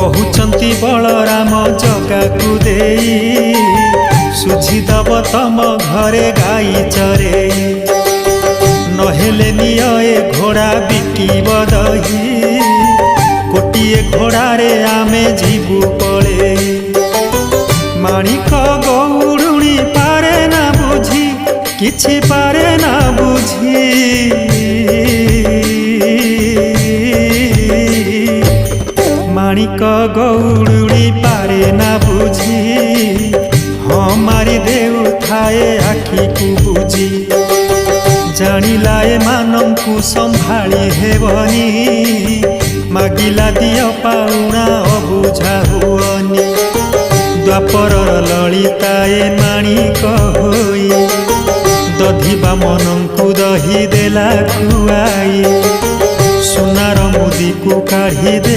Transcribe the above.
कहउचंती बलराम जगाकू देई सुझीदब तम घरे गाई चरे नहेले निय ए घोड़ा बिकिब दही गोटिए घोड़ारे आमे जीवु पड़े माणिक गौड़ुणी पारे ना बुझी किछि पारे ना बुझी माणिक गौड़ुणी पारे ना बुझी हाँ मारी देउ थाए आखि को बुझी जानिला ए मानंकु संभाली हेबनी मागिला दिय पाउना अबुझा हुअनी द्वापर ललिता ए माणिक होई दधिबा मनंकु दही देला खुआई सुनार मुदी को काढ़ी दे